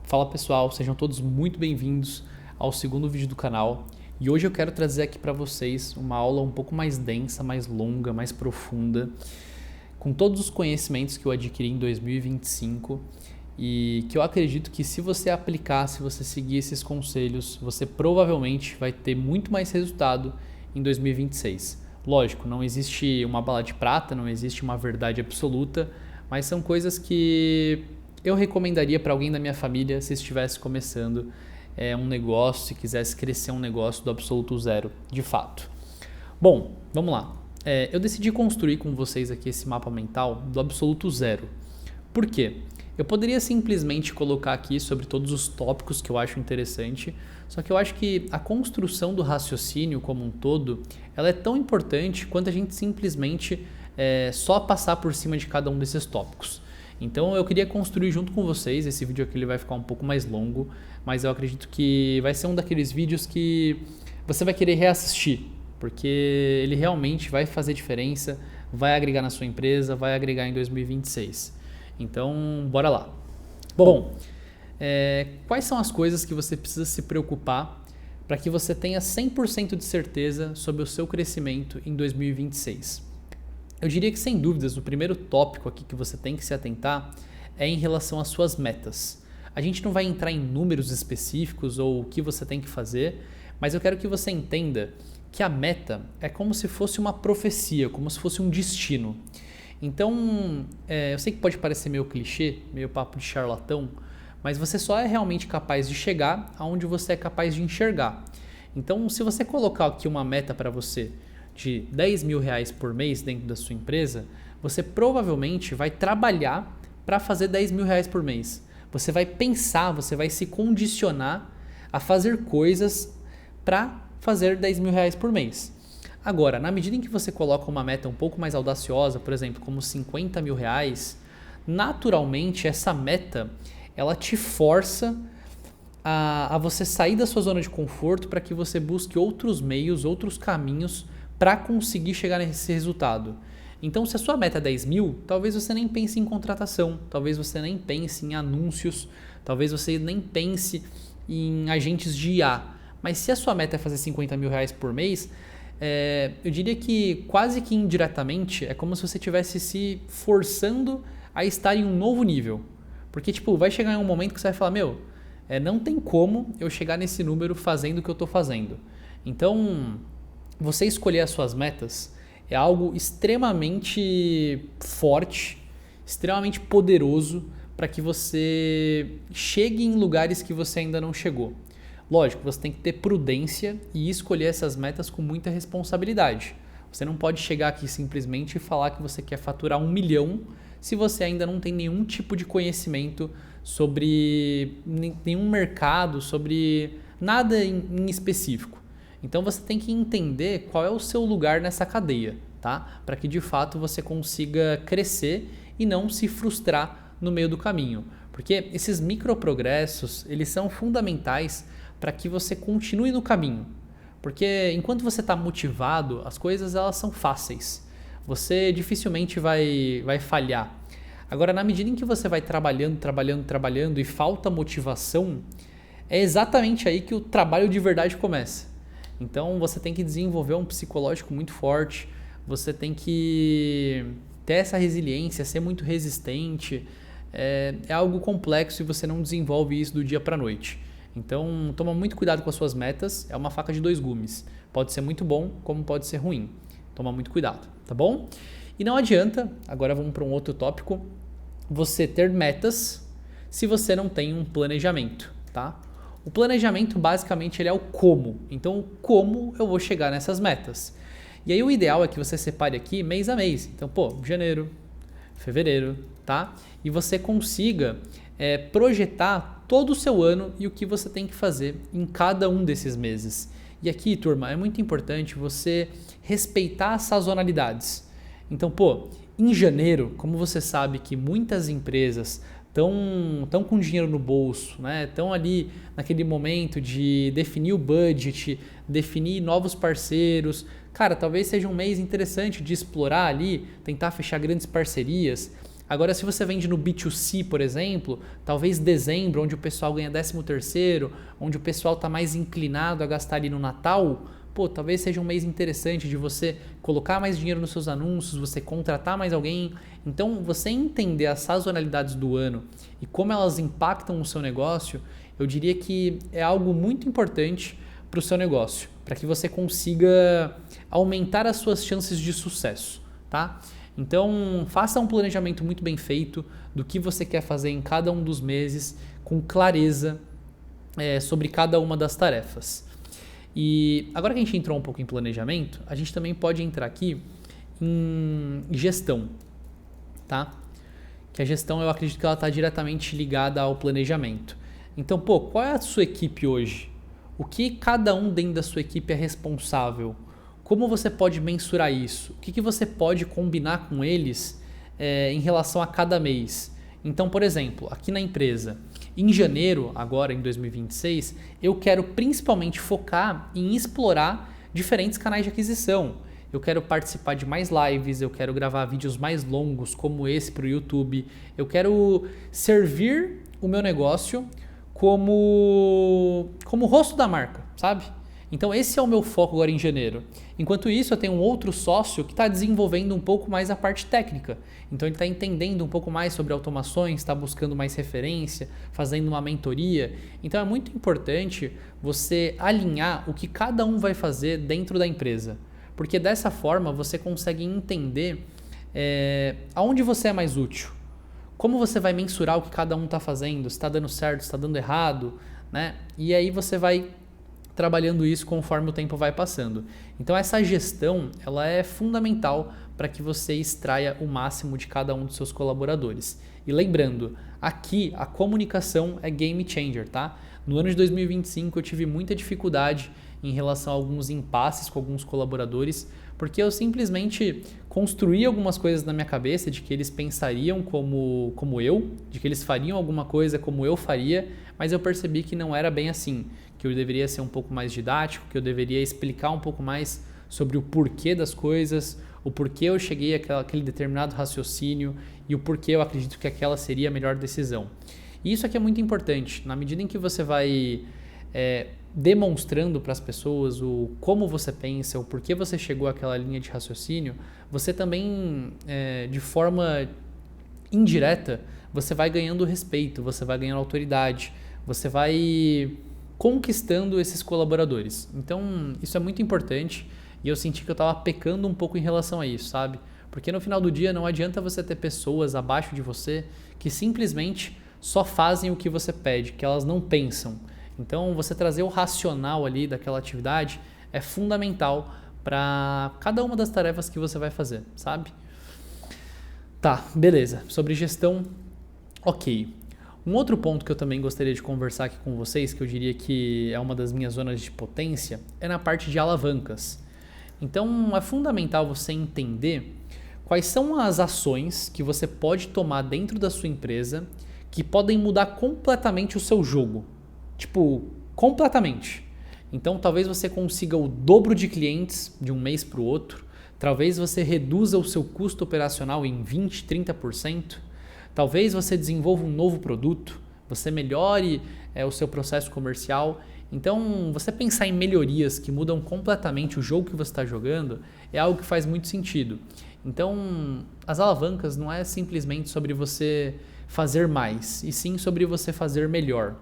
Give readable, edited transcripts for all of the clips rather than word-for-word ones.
Fala pessoal, sejam todos muito bem-vindos ao segundo vídeo do canal. E hoje eu quero trazer aqui para vocês uma aula um pouco mais densa, mais longa, mais profunda, com todos os conhecimentos que eu adquiri em 2025 e que eu acredito que se você aplicar, se você seguir esses conselhos, você provavelmente vai ter muito mais resultado em 2026. Lógico, não existe uma bala de prata, não existe uma verdade absoluta, mas são coisas que eu recomendaria para alguém da minha família se estivesse começando um negócio, se quisesse crescer um negócio do absoluto zero, de fato. Bom, vamos lá. Eu decidi construir com vocês aqui esse mapa mental do absoluto zero. Por quê? Eu poderia simplesmente colocar aqui sobre todos os tópicos que eu acho interessante, só que eu acho que a construção do raciocínio como um todo, ela é tão importante quanto a gente simplesmente só passar por cima de cada um desses tópicos. Então eu queria construir junto com vocês, esse vídeo aqui ele vai ficar um pouco mais longo, mas eu acredito que vai ser um daqueles vídeos que você vai querer reassistir, porque ele realmente vai fazer diferença, vai agregar na sua empresa, vai agregar em 2026. Então, bora lá. Bom, quais são as coisas que você precisa se preocupar para que você tenha 100% de certeza sobre o seu crescimento em 2026? Eu diria que, sem dúvidas, o primeiro tópico aqui que você tem que se atentar é em relação às suas metas. A gente não vai entrar em números específicos ou o que você tem que fazer, mas eu quero que você entenda que a meta é como se fosse uma profecia, como se fosse um destino. Então, eu sei que pode parecer meio clichê, meio papo de charlatão, mas você só é realmente capaz de chegar aonde você é capaz de enxergar. Então, se você colocar aqui uma meta para você de R$10.000 por mês dentro da sua empresa, você provavelmente vai trabalhar para fazer R$10.000 por mês. Você vai pensar, você vai se condicionar a fazer coisas para fazer R$10.000 por mês. Agora, na medida em que você coloca uma meta um pouco mais audaciosa, por exemplo, como R$50.000, naturalmente essa meta ela te força a você sair da sua zona de conforto para que você busque outros meios, outros caminhos para conseguir chegar nesse resultado. Então, se a sua meta é 10 mil, talvez você nem pense em contratação, talvez você nem pense em anúncios, talvez você nem pense em agentes de IA. Mas se a sua meta é fazer R$50.000 por mês, eu diria que quase que indiretamente é como se você estivesse se forçando a estar em um novo nível. Porque vai chegar em um momento que você vai falar, não tem como eu chegar nesse número fazendo o que eu estou fazendo. Então, você escolher as suas metas é algo extremamente forte, extremamente poderoso para que você chegue em lugares que você ainda não chegou. Lógico, você tem que ter prudência e escolher essas metas com muita responsabilidade. Você não pode chegar aqui simplesmente e falar que você quer faturar 1 milhão se você ainda não tem nenhum tipo de conhecimento sobre nenhum mercado, sobre nada em específico. Então você tem que entender qual é o seu lugar nessa cadeia, tá? Para que de fato você consiga crescer e não se frustrar no meio do caminho. Porque esses microprogressos, eles são fundamentais para que você continue no caminho. Porque enquanto você está motivado, as coisas elas são fáceis. Você dificilmente vai falhar. Agora, na medida em que você vai trabalhando e falta motivação, é exatamente aí que o trabalho de verdade começa. Então você tem que desenvolver um psicológico muito forte, você tem que ter essa resiliência, ser muito resistente. É algo complexo e você não desenvolve isso do dia para a noite. Então toma muito cuidado com as suas metas, é uma faca de dois gumes. Pode ser muito bom, como pode ser ruim. Toma muito cuidado, tá bom? E não adianta, agora vamos para um outro tópico, você ter metas se você não tem um planejamento, tá? O planejamento, basicamente, ele é o como. Então, como eu vou chegar nessas metas? E aí, o ideal é que você separe aqui mês a mês. Então, janeiro, fevereiro, tá? E você consiga projetar todo o seu ano e o que você tem que fazer em cada um desses meses. E aqui, turma, é muito importante você respeitar as sazonalidades. Então, em janeiro, como você sabe que muitas empresas estão com dinheiro no bolso, né? Estão ali naquele momento de definir o budget, definir novos parceiros. Cara, talvez seja um mês interessante de explorar ali, tentar fechar grandes parcerias. Agora, se você vende no B2C, por exemplo, talvez dezembro, onde o pessoal ganha 13º, onde o pessoal está mais inclinado a gastar ali no Natal, pô, talvez seja um mês interessante de você colocar mais dinheiro nos seus anúncios, você contratar mais alguém. Então, você entender as sazonalidades do ano e como elas impactam o seu negócio, eu diria que é algo muito importante para o seu negócio, para que você consiga aumentar as suas chances de sucesso, tá? Então, faça um planejamento muito bem feito do que você quer fazer em cada um dos meses, com clareza sobre cada uma das tarefas. E agora que a gente entrou um pouco em planejamento, a gente também pode entrar aqui em gestão, tá? Que a gestão, eu acredito que ela está diretamente ligada ao planejamento. Então, pô, qual é a sua equipe hoje? O que cada um dentro da sua equipe é responsável? Como você pode mensurar isso? O que você pode combinar com eles em relação a cada mês? Então, por exemplo, aqui na empresa, em janeiro, agora em 2026, eu quero principalmente focar em explorar diferentes canais de aquisição. Eu quero participar de mais lives, eu quero gravar vídeos mais longos como esse para o YouTube. Eu quero servir o meu negócio como rosto da marca, sabe? Então esse é o meu foco agora em janeiro. Enquanto isso, eu tenho um outro sócio que está desenvolvendo um pouco mais a parte técnica. Então ele está entendendo um pouco mais sobre automações, está buscando mais referência, fazendo uma mentoria. Então é muito importante você alinhar o que cada um vai fazer dentro da empresa. Porque dessa forma você consegue entender aonde você é mais útil. Como você vai mensurar o que cada um está fazendo, se está dando certo, se está dando errado, né? E aí você vai trabalhando isso conforme o tempo vai passando. Então essa gestão, ela é fundamental para que você extraia o máximo de cada um dos seus colaboradores. E lembrando, aqui a comunicação é game changer, tá? No ano de 2025 eu tive muita dificuldade em relação a alguns impasses com alguns colaboradores, porque eu simplesmente construí algumas coisas na minha cabeça de que eles pensariam como eu, de que eles fariam alguma coisa como eu faria, mas eu percebi que não era bem assim, que eu deveria ser um pouco mais didático, que eu deveria explicar um pouco mais sobre o porquê das coisas, o porquê eu cheguei àquele determinado raciocínio e o porquê eu acredito que aquela seria a melhor decisão. E isso aqui é muito importante, na medida em que você vai demonstrando para as pessoas o como você pensa, o porquê você chegou àquela linha de raciocínio, você também, de forma indireta, você vai ganhando respeito, você vai ganhando autoridade, você vai conquistando esses colaboradores. Então, isso é muito importante e eu senti que eu estava pecando um pouco em relação a isso, sabe? Porque no final do dia não adianta você ter pessoas abaixo de você que simplesmente só fazem o que você pede, que elas não pensam. Então, você trazer o racional ali daquela atividade é fundamental para cada uma das tarefas que você vai fazer, sabe? Tá, beleza. Sobre gestão, ok. Um outro ponto que eu também gostaria de conversar aqui com vocês, que eu diria que é uma das minhas zonas de potência, é na parte de alavancas. Então, é fundamental você entender quais são as ações que você pode tomar dentro da sua empresa que podem mudar completamente o seu jogo. Tipo, completamente. Então, talvez você consiga o dobro de clientes de um mês para o outro. Talvez você reduza o seu custo operacional em 20%, 30%. Talvez você desenvolva um novo produto, você melhore o seu processo comercial. Então, você pensar em melhorias que mudam completamente o jogo que você está jogando é algo que faz muito sentido. Então, as alavancas não é simplesmente sobre você fazer mais, e sim sobre você fazer melhor.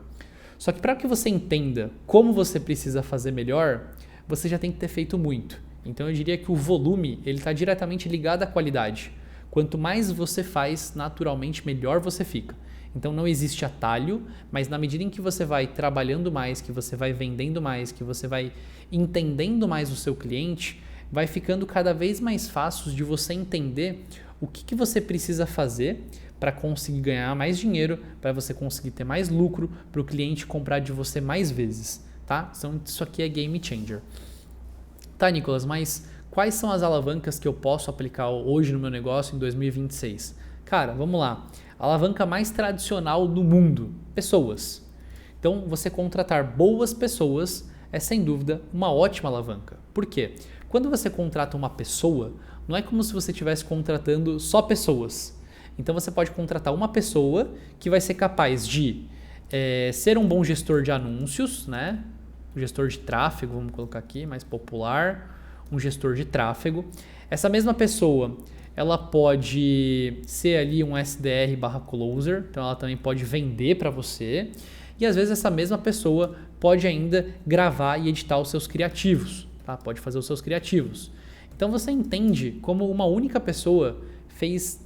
Só que para que você entenda como você precisa fazer melhor, você já tem que ter feito muito. Então, eu diria que o volume está diretamente ligado à qualidade. Quanto mais você faz, naturalmente, melhor você fica. Então não existe atalho, mas na medida em que você vai trabalhando mais, que você vai vendendo mais, que você vai entendendo mais o seu cliente, vai ficando cada vez mais fácil de você entender o que você precisa fazer para conseguir ganhar mais dinheiro, para você conseguir ter mais lucro, para o cliente comprar de você mais vezes, tá? Então isso aqui é game changer. Tá, Nicolas, mas quais são as alavancas que eu posso aplicar hoje no meu negócio em 2026? Cara, vamos lá. A alavanca mais tradicional do mundo, pessoas. Então, você contratar boas pessoas é sem dúvida uma ótima alavanca. Por quê? Quando você contrata uma pessoa, não é como se você estivesse contratando só pessoas. Então você pode contratar uma pessoa que vai ser capaz de ser um bom gestor de anúncios, né? Um gestor de tráfego, vamos colocar aqui, mais popular, um gestor de tráfego. Essa mesma pessoa, ela pode ser ali um SDR/closer, então ela também pode vender para você. E às vezes essa mesma pessoa pode ainda gravar e editar os seus criativos, tá? Pode fazer os seus criativos. Então você entende como uma única pessoa fez,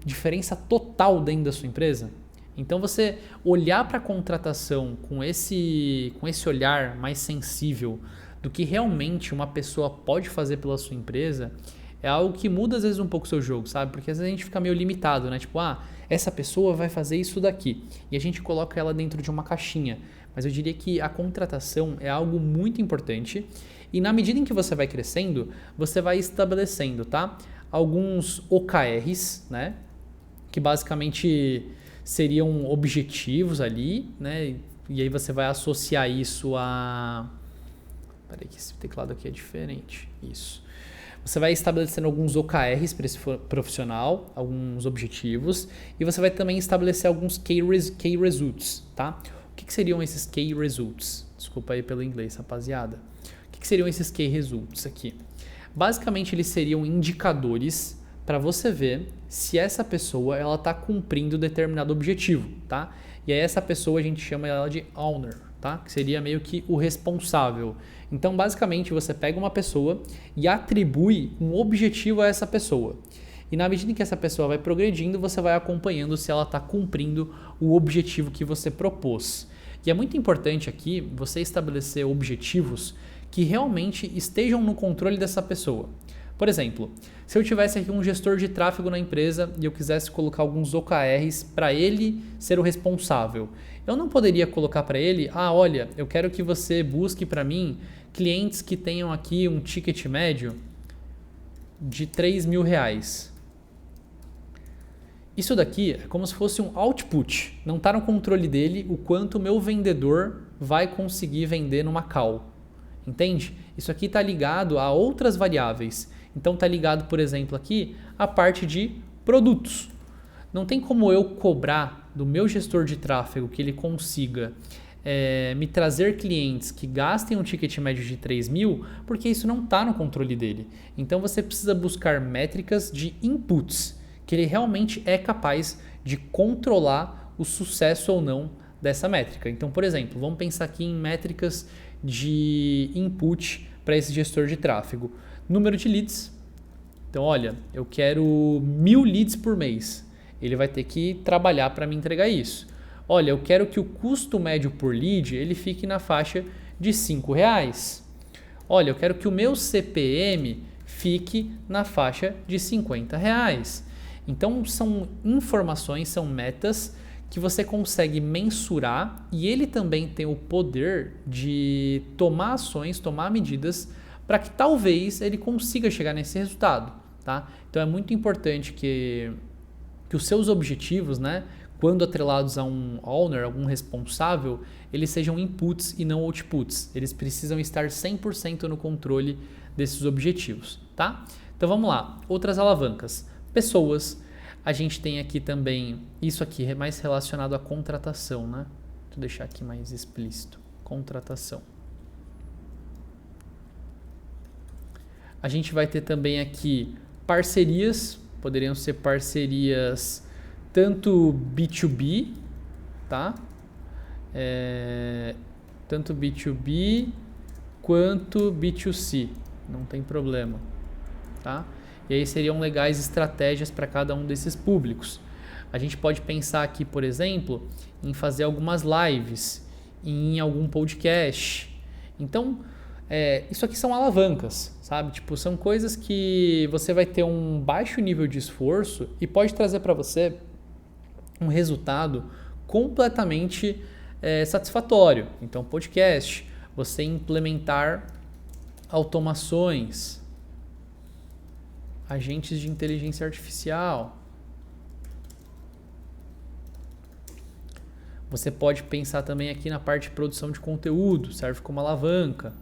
diferença total dentro da sua empresa? Então você olhar para a contratação com esse olhar mais sensível do que realmente uma pessoa pode fazer pela sua empresa é algo que muda às vezes um pouco o seu jogo, sabe? Porque às vezes a gente fica meio limitado, né? Essa pessoa vai fazer isso daqui e a gente coloca ela dentro de uma caixinha. Mas eu diria que a contratação é algo muito importante e na medida em que você vai crescendo, você vai estabelecendo, tá? Alguns OKRs, né? Que basicamente seriam objetivos ali, né? E aí você vai associar isso a... Peraí que esse teclado aqui é diferente. Isso. Você vai estabelecendo alguns OKRs para esse profissional, alguns objetivos, e você vai também estabelecer alguns Key Results, tá? O que seriam esses Key Results? Desculpa aí pelo inglês, rapaziada. O que seriam esses Key Results aqui? Basicamente, eles seriam indicadores para você ver se essa pessoa ela está cumprindo determinado objetivo, tá? E aí essa pessoa a gente chama ela de owner, tá? Que seria meio que o responsável. Então, basicamente, você pega uma pessoa e atribui um objetivo a essa pessoa. E na medida em que essa pessoa vai progredindo, você vai acompanhando se ela está cumprindo o objetivo que você propôs. E é muito importante aqui você estabelecer objetivos que realmente estejam no controle dessa pessoa. Por exemplo, se eu tivesse aqui um gestor de tráfego na empresa e eu quisesse colocar alguns OKRs para ele ser o responsável, eu não poderia colocar para ele, olha, eu quero que você busque para mim clientes que tenham aqui um ticket médio de R$3.000. Isso daqui é como se fosse um output, não está no controle dele o quanto o meu vendedor vai conseguir vender numa call, entende? Isso aqui está ligado a outras variáveis. Então está ligado, por exemplo, aqui a parte de produtos. Não tem como eu cobrar do meu gestor de tráfego que ele consiga me trazer clientes que gastem um ticket médio de 3.000, porque isso não está no controle dele. Então você precisa buscar métricas de inputs, que ele realmente é capaz de controlar o sucesso ou não dessa métrica. Então, por exemplo, vamos pensar aqui em métricas de input para esse gestor de tráfego. Número de leads. Então, olha, eu quero 1.000 leads por mês. Ele vai ter que trabalhar para me entregar isso. Olha, eu quero que o custo médio por lead ele fique na faixa de R$5. Olha, eu quero que o meu CPM fique na faixa de R$50. Então, são informações, são metas que você consegue mensurar e ele também tem o poder de tomar ações, tomar medidas para que talvez ele consiga chegar nesse resultado, tá? Então é muito importante que os seus objetivos, né, quando atrelados a um owner, algum responsável, eles sejam inputs e não outputs. Eles precisam estar 100% no controle desses objetivos, tá? Então vamos lá, outras alavancas. Pessoas, a gente tem aqui também, isso aqui é mais relacionado à contratação, né? Deixa eu deixar aqui mais explícito, contratação. A gente vai ter também aqui parcerias, poderiam ser parcerias tanto B2B, tá? Tanto B2B quanto B2C, não tem problema, tá? E aí seriam legais estratégias para cada um desses públicos. A gente pode pensar aqui, por exemplo, em fazer algumas lives, em algum podcast. Então, isso aqui são alavancas, sabe? Tipo, são coisas que você vai ter um baixo nível de esforço e pode trazer para você um resultado completamente satisfatório. Então, podcast, você implementar automações, agentes de inteligência artificial. Você pode pensar também aqui na parte de produção de conteúdo, serve como alavanca.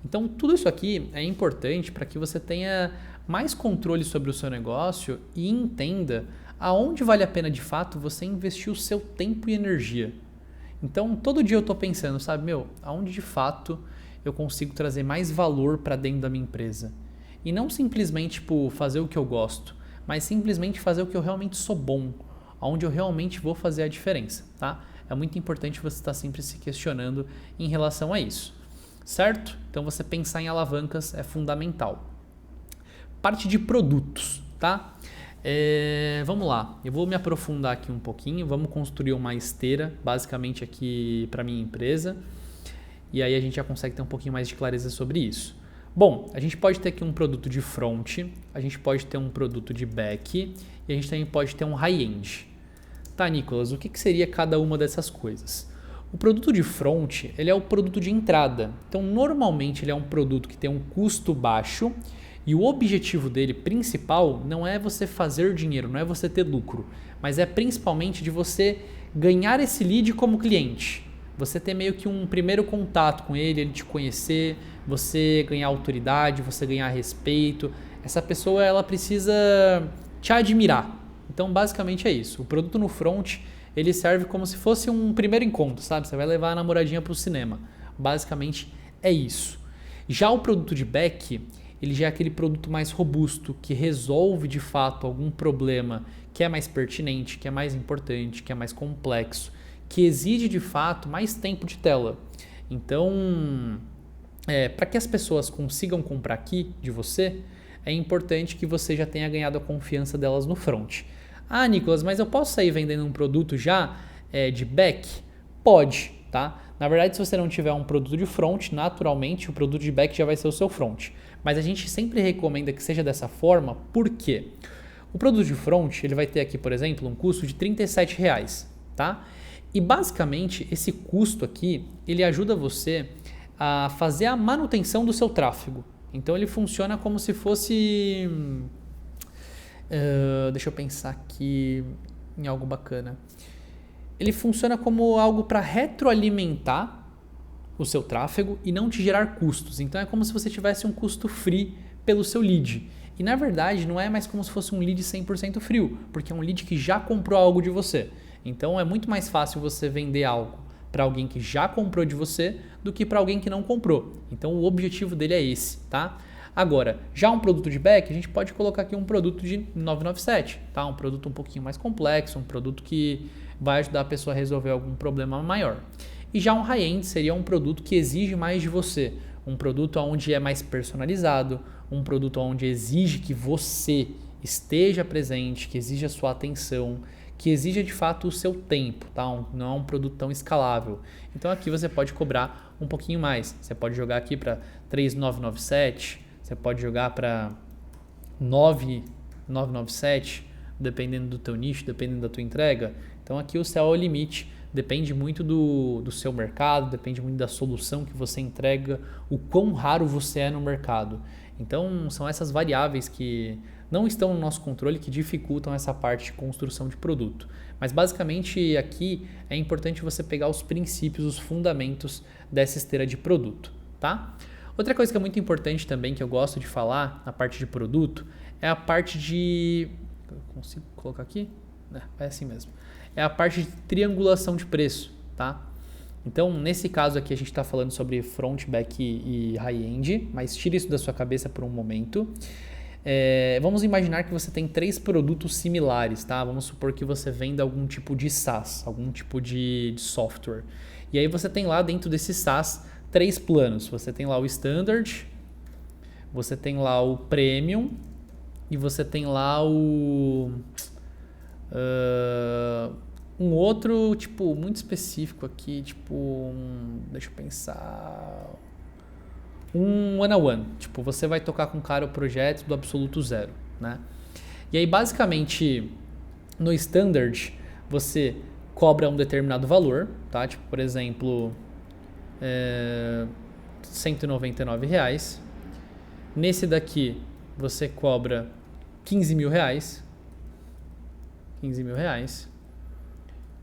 Então, tudo isso aqui é importante para que você tenha mais controle sobre o seu negócio e entenda aonde vale a pena de fato você investir o seu tempo e energia. Então, todo dia eu estou pensando, sabe, aonde de fato eu consigo trazer mais valor para dentro da minha empresa. E não simplesmente fazer o que eu gosto, mas simplesmente fazer o que eu realmente sou bom, onde eu realmente vou fazer a diferença, tá? É muito importante você estar sempre se questionando em relação a isso, certo? Então, você pensar em alavancas é fundamental. Parte de produtos, tá? Vamos lá, eu vou me aprofundar aqui um pouquinho, vamos construir uma esteira, basicamente aqui para minha empresa, e aí a gente já consegue ter um pouquinho mais de clareza sobre isso. Bom, a gente pode ter aqui um produto de front, a gente pode ter um produto de back e a gente também pode ter um high-end. Tá, Nicolas, o que seria cada uma dessas coisas? O produto de front, ele é o produto de entrada, então normalmente ele é um produto que tem um custo baixo. E o objetivo dele principal não é você fazer dinheiro, não é você ter lucro, mas é principalmente de você ganhar esse lead como cliente. Você ter meio que um primeiro contato com ele te conhecer, você ganhar autoridade, você ganhar respeito. Essa pessoa ela precisa te admirar. Então basicamente é isso. O produto no front ele serve como se fosse um primeiro encontro, sabe? Você vai levar a namoradinha para o cinema. Basicamente é isso. Já o produto de back ele já é aquele produto mais robusto, que resolve de fato algum problema que é mais pertinente, que é mais importante, que é mais complexo, que exige de fato mais tempo de tela. Então, para que as pessoas consigam comprar aqui de você, é importante que você já tenha ganhado a confiança delas no front. Ah, Nicolas, mas eu posso sair vendendo um produto já de back? Pode, tá? Na verdade, se você não tiver um produto de front, naturalmente o produto de back já vai ser o seu front. Mas a gente sempre recomenda que seja dessa forma, por quê? O produto de front ele vai ter aqui, por exemplo, um custo de R$ 37,00, tá? E basicamente esse custo aqui, ele ajuda você a fazer a manutenção do seu tráfego. Então ele funciona como se fosse... deixa eu pensar aqui em algo bacana. Ele funciona como algo para retroalimentar o seu tráfego e não te gerar custos. Então é como se você tivesse um custo free pelo seu lead. E na verdade não é mais como se fosse um lead 100% frio, porque é um lead que já comprou algo de você. Então é muito mais fácil você vender algo para alguém que já comprou de você do que para alguém que não comprou. Então o objetivo dele é esse, tá? Agora, já um produto de back, a gente pode colocar aqui um produto de 997, tá? Um produto um pouquinho mais complexo, um produto que vai ajudar a pessoa a resolver algum problema maior. E já um high-end seria um produto que exige mais de você, um produto onde é mais personalizado, um produto onde exige que você esteja presente, que exige a sua atenção, que exija de fato o seu tempo, tá? Não é um produto tão escalável. Então aqui você pode cobrar um pouquinho mais. Você pode jogar aqui para 3.997, você pode jogar para 9.997, dependendo do teu nicho, dependendo da tua entrega. Então aqui o céu é o limite. Depende muito do seu mercado, depende muito da solução que você entrega, o quão raro você é no mercado. Então, são essas variáveis que não estão no nosso controle que dificultam essa parte de construção de produto. Mas, basicamente, aqui é importante você pegar os princípios, os fundamentos dessa esteira de produto, tá? Outra coisa que é muito importante também, que eu gosto de falar na parte de produto, é a parte de... Eu consigo colocar aqui? É assim mesmo. É a parte de triangulação de preço, tá? Então, nesse caso aqui, a gente está falando sobre front, back e high-end, mas tire isso da sua cabeça por um momento. Vamos imaginar que você tem 3 produtos similares, tá? Vamos supor que você venda algum tipo de SaaS, algum tipo de software. E aí você tem lá dentro desse SaaS 3 planos. Você tem lá o Standard, você tem lá o Premium e você tem lá o... um outro, tipo, muito específico aqui, tipo, deixa eu pensar, um one-on-one, tipo, você vai tocar com o cara o projeto do absoluto zero, né? E aí, basicamente, no Standard, você cobra um determinado valor, tá? Tipo, por exemplo, R$199. Nesse daqui, você cobra R$15.000. R$15.000.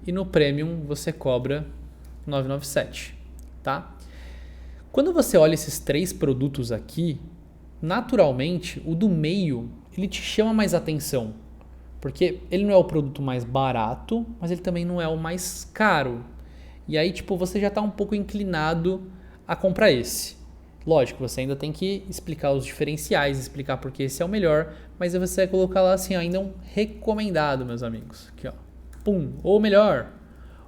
E no Premium você cobra R$997, tá? Quando você olha esses 3 produtos aqui, naturalmente, o do meio, ele te chama mais atenção. Porque ele não é o produto mais barato, mas ele também não é o mais caro. E aí, tipo, você já está um pouco inclinado a comprar esse. Lógico, você ainda tem que explicar os diferenciais, explicar porque esse é o melhor, mas você vai colocar lá assim, ó, ainda um recomendado, meus amigos. Aqui, ó. Pum! Ou melhor,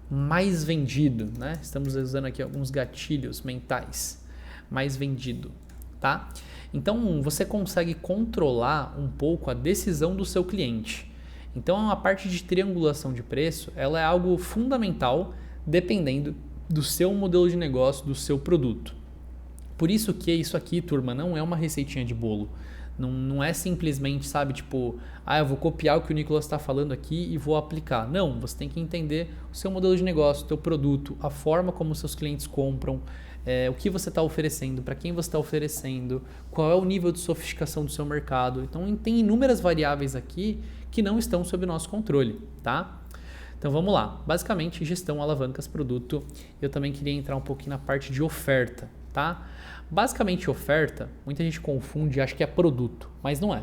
mais vendido, né? Estamos usando aqui alguns gatilhos mentais. Mais vendido, tá? Então, você consegue controlar um pouco a decisão do seu cliente. Então, a parte de triangulação de preço, ela é algo fundamental dependendo do seu modelo de negócio, do seu produto. Por isso que isso aqui, turma, não é uma receitinha de bolo. Não é simplesmente, sabe, tipo, eu vou copiar o que o Nicolas está falando aqui e vou aplicar. Não, você tem que entender o seu modelo de negócio, o seu produto, a forma como os seus clientes compram, o que você está oferecendo, para quem você está oferecendo, qual é o nível de sofisticação do seu mercado. Então, tem inúmeras variáveis aqui que não estão sob nosso controle, tá? Então, vamos lá. Basicamente, gestão, alavancas, produto. Eu também queria entrar um pouquinho na parte de oferta, tá? Basicamente, oferta, muita gente confunde e acha que é produto, mas não é.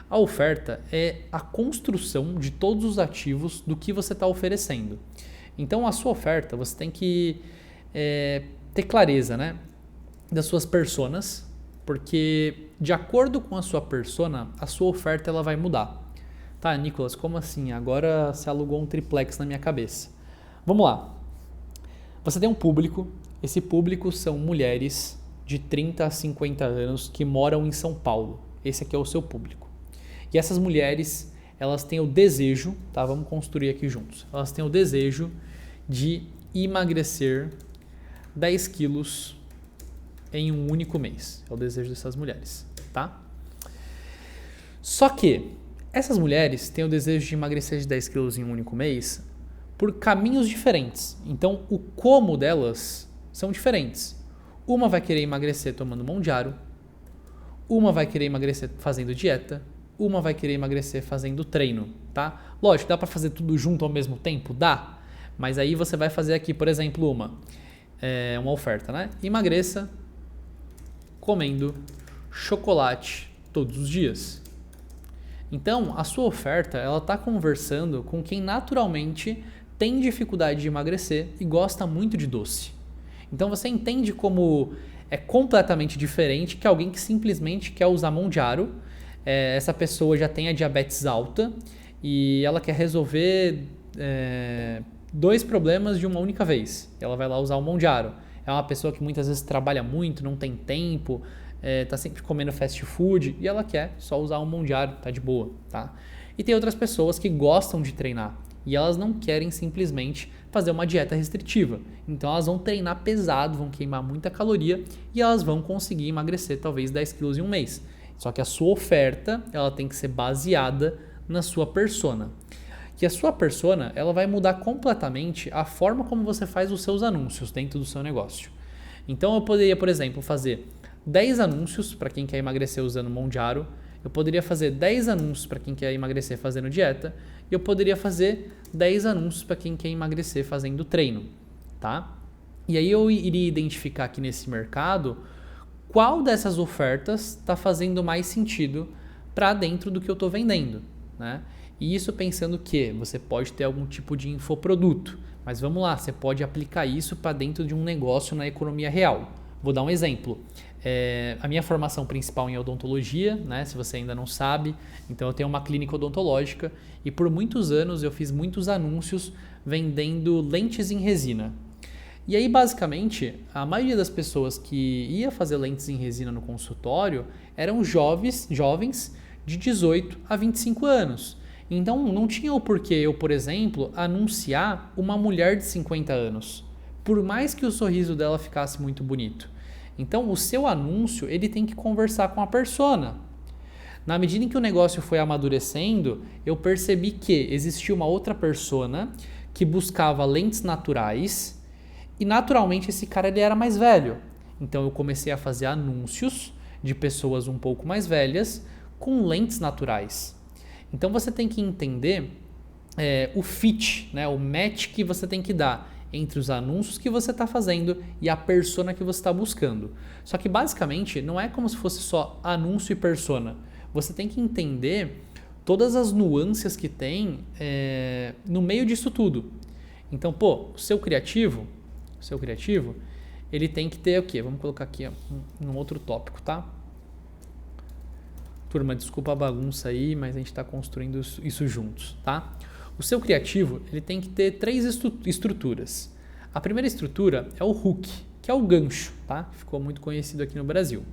A oferta é a construção de todos os ativos do que você está oferecendo. Então, a sua oferta, você tem que ter clareza, né, das suas personas, porque de acordo com a sua persona, a sua oferta ela vai mudar. Tá, Nicolas, como assim? Agora você alugou um triplex na minha cabeça. Vamos lá. Você tem um público, esse público são mulheres de 30 a 50 anos que moram em São Paulo. Esse aqui é o seu público. E essas mulheres, elas têm o desejo, tá? Vamos construir aqui juntos. Elas têm o desejo de emagrecer 10 quilos em um único mês. É o desejo dessas mulheres, tá? Só que essas mulheres têm o desejo de emagrecer de 10 quilos em um único mês por caminhos diferentes. Então, o como delas são diferentes. Uma vai querer emagrecer tomando Mondiaro, uma vai querer emagrecer fazendo dieta, uma vai querer emagrecer fazendo treino, tá? Lógico, dá para fazer tudo junto ao mesmo tempo? Dá. Mas aí você vai fazer aqui, por exemplo, uma oferta, né? Emagreça comendo chocolate todos os dias. Então, a sua oferta, ela está conversando com quem naturalmente tem dificuldade de emagrecer e gosta muito de doce. Então, você entende como é completamente diferente que alguém que simplesmente quer usar Mondiaro. Essa pessoa já tem a diabetes alta e ela quer resolver 2 problemas de uma única vez. Ela vai lá usar o Mondiaro. É uma pessoa que muitas vezes trabalha muito, não tem tempo, tá sempre comendo fast food e ela quer só usar um Mondiaro, tá de boa, tá? E tem outras pessoas que gostam de treinar e elas não querem simplesmente fazer uma dieta restritiva. Então elas vão treinar pesado, vão queimar muita caloria e elas vão conseguir emagrecer talvez 10 quilos em um mês. Só que a sua oferta, ela tem que ser baseada na sua persona. E a sua persona, ela vai mudar completamente a forma como você faz os seus anúncios dentro do seu negócio. Então eu poderia, por exemplo, fazer 10 anúncios para quem quer emagrecer usando Mondiaro, eu poderia fazer 10 anúncios para quem quer emagrecer fazendo dieta, e eu poderia fazer 10 anúncios para quem quer emagrecer fazendo treino, tá? E aí eu iria identificar aqui nesse mercado qual dessas ofertas está fazendo mais sentido para dentro do que eu estou vendendo, né? E isso pensando que você pode ter algum tipo de infoproduto, mas vamos lá, você pode aplicar isso para dentro de um negócio na economia real. Vou dar um exemplo. A minha formação principal em odontologia, né, se você ainda não sabe, então eu tenho uma clínica odontológica e por muitos anos eu fiz muitos anúncios vendendo lentes em resina. E aí, basicamente, a maioria das pessoas que ia fazer lentes em resina no consultório eram jovens de 18 a 25 anos. Então, não tinha o porquê eu, por exemplo, anunciar uma mulher de 50 anos, por mais que o sorriso dela ficasse muito bonito. Então, o seu anúncio, ele tem que conversar com a persona. Na medida em que o negócio foi amadurecendo, eu percebi que existia uma outra persona que buscava lentes naturais e, naturalmente, esse cara ele era mais velho. Então, eu comecei a fazer anúncios de pessoas um pouco mais velhas com lentes naturais. Então, você tem que entender o fit, né, o match que você tem que dar entre os anúncios que você está fazendo e a persona que você está buscando. Só que basicamente não é como se fosse só anúncio e persona. Você tem que entender todas as nuances que tem no meio disso tudo. Então, o seu criativo, ele tem que ter o quê? Vamos colocar aqui num outro tópico, tá? Turma, desculpa a bagunça aí, mas a gente está construindo isso juntos, tá? O seu criativo, ele tem que ter 3 estruturas. A primeira estrutura é o hook, que é o gancho, tá? Ficou muito conhecido aqui no Brasil.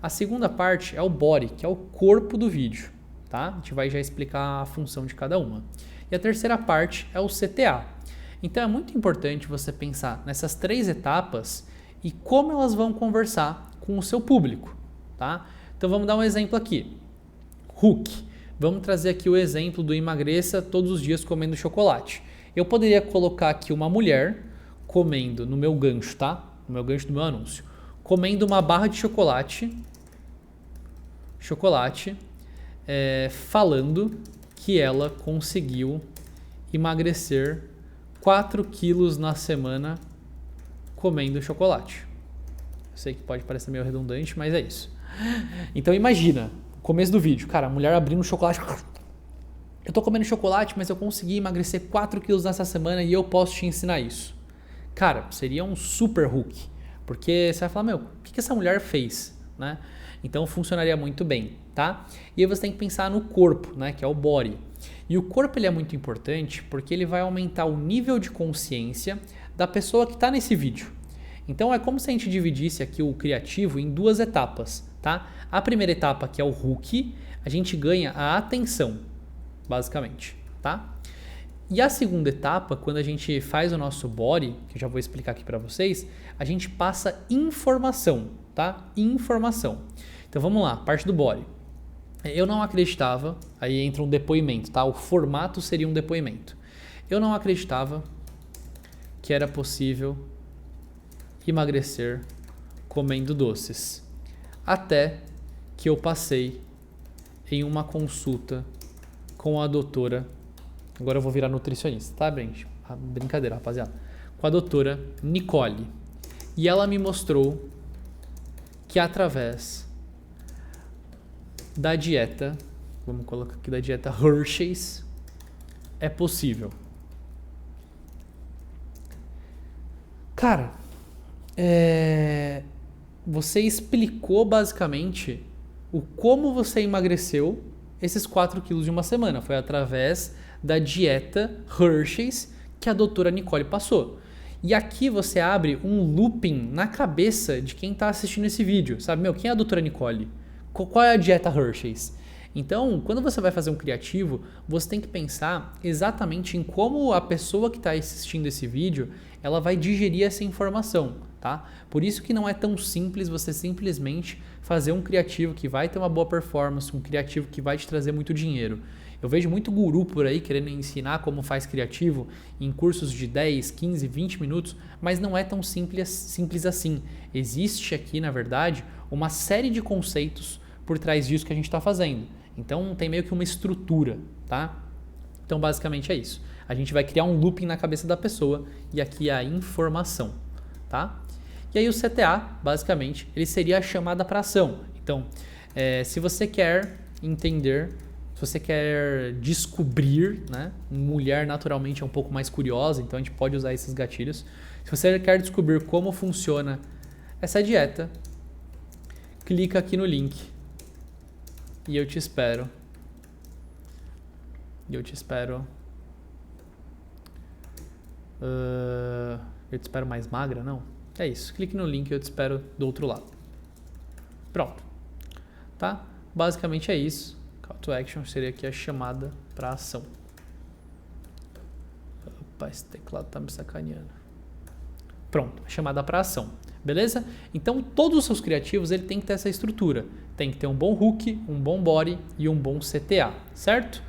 A segunda parte é o body, que é o corpo do vídeo, tá? A gente vai já explicar a função de cada uma. E a terceira parte é o CTA. Então é muito importante você pensar nessas 3 etapas e como elas vão conversar com o seu público, tá? Então vamos dar um exemplo aqui. Hook. Vamos trazer aqui o exemplo do emagreça todos os dias comendo chocolate. Eu poderia colocar aqui uma mulher comendo no meu gancho, tá? No meu gancho do meu anúncio. Comendo uma barra de chocolate, falando que ela conseguiu emagrecer 4 quilos na semana comendo chocolate. Eu sei que pode parecer meio redundante, mas é isso. Então imagina, começo do vídeo, cara, a mulher abrindo chocolate. Eu tô comendo chocolate, mas eu consegui emagrecer 4 quilos nessa semana e eu posso te ensinar isso. Cara, seria um super hook, porque você vai falar, o que essa mulher fez, né? Então funcionaria muito bem, tá? E aí você tem que pensar no corpo, né, que é o body. E o corpo ele é muito importante porque ele vai aumentar o nível de consciência da pessoa que está nesse vídeo. Então é como se a gente dividisse aqui o criativo em 2 etapas, tá? A primeira etapa, que é o hook, a gente ganha a atenção, basicamente, tá? E a segunda etapa, quando a gente faz o nosso body, que eu já vou explicar aqui para vocês, a gente passa informação, tá? Informação. Então vamos lá, parte do body. Eu não acreditava, aí entra um depoimento, tá? O formato seria um depoimento. Eu não acreditava que era possível emagrecer comendo doces. Até que eu passei em uma consulta com a doutora, agora eu vou virar nutricionista, tá, gente? Brincadeira, rapaziada. Com a doutora Nicole. E ela me mostrou que através da dieta, vamos colocar aqui da dieta Hershey's, é possível. Cara, você explicou basicamente o como você emagreceu esses 4 quilos de uma semana. Foi através da dieta Hershey's que a doutora Nicole passou. E aqui você abre um looping na cabeça de quem está assistindo esse vídeo. Sabe, quem é a doutora Nicole? Qual é a dieta Hershey's? Então, quando você vai fazer um criativo, você tem que pensar exatamente em como a pessoa que está assistindo esse vídeo, ela vai digerir essa informação, tá? Por isso que não é tão simples você simplesmente fazer um criativo que vai ter uma boa performance, um criativo que vai te trazer muito dinheiro. Eu vejo muito guru por aí querendo ensinar como faz criativo em cursos de 10, 15, 20 minutos, mas não é tão simples assim. Existe aqui, na verdade, uma série de conceitos por trás disso que a gente está fazendo. Então tem meio que uma estrutura, tá? Então basicamente é isso. A gente vai criar um looping na cabeça da pessoa e aqui é a informação, tá? E aí o CTA, basicamente, ele seria a chamada para ação. Então, se você quer entender, se você quer descobrir, né? Mulher naturalmente é um pouco mais curiosa, então a gente pode usar esses gatilhos. Se você quer descobrir como funciona essa dieta, clica aqui no link e eu te espero. Eu te espero mais magra, não? É isso, clique no link e eu te espero do outro lado. Pronto, tá? Basicamente é isso. Call to action seria aqui a chamada para ação. Opa, esse teclado tá me sacaneando. Pronto, chamada para ação. Beleza? Então todos os seus criativos ele tem que ter essa estrutura. Tem que ter um bom hook, um bom body e um bom CTA, certo?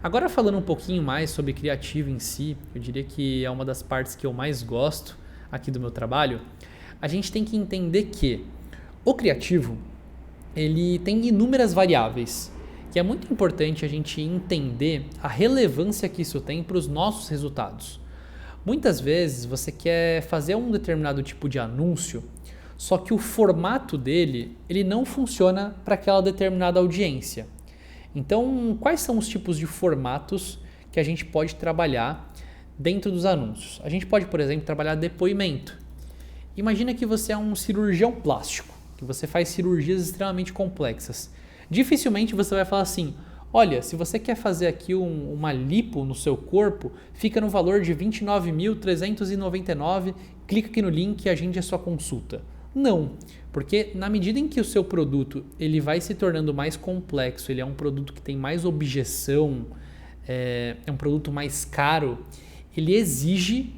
Agora falando um pouquinho mais sobre criativo em si, eu diria que é uma das partes que eu mais gosto aqui do meu trabalho. A gente tem que entender que o criativo ele tem inúmeras variáveis e é muito importante a gente entender a relevância que isso tem para os nossos resultados. Muitas vezes você quer fazer um determinado tipo de anúncio, só que o formato dele, ele não funciona para aquela determinada audiência. Então, quais são os tipos de formatos que a gente pode trabalhar dentro dos anúncios? A gente pode, por exemplo, trabalhar depoimento. Imagina que você é um cirurgião plástico, que você faz cirurgias extremamente complexas. Dificilmente você vai falar assim: olha, se você quer fazer aqui uma lipo no seu corpo, fica no valor de R$ 29.399, clica aqui no link e agende a sua consulta. Não, porque na medida em que o seu produto ele vai se tornando mais complexo, ele é um produto que tem mais objeção, é um produto mais caro, ele exige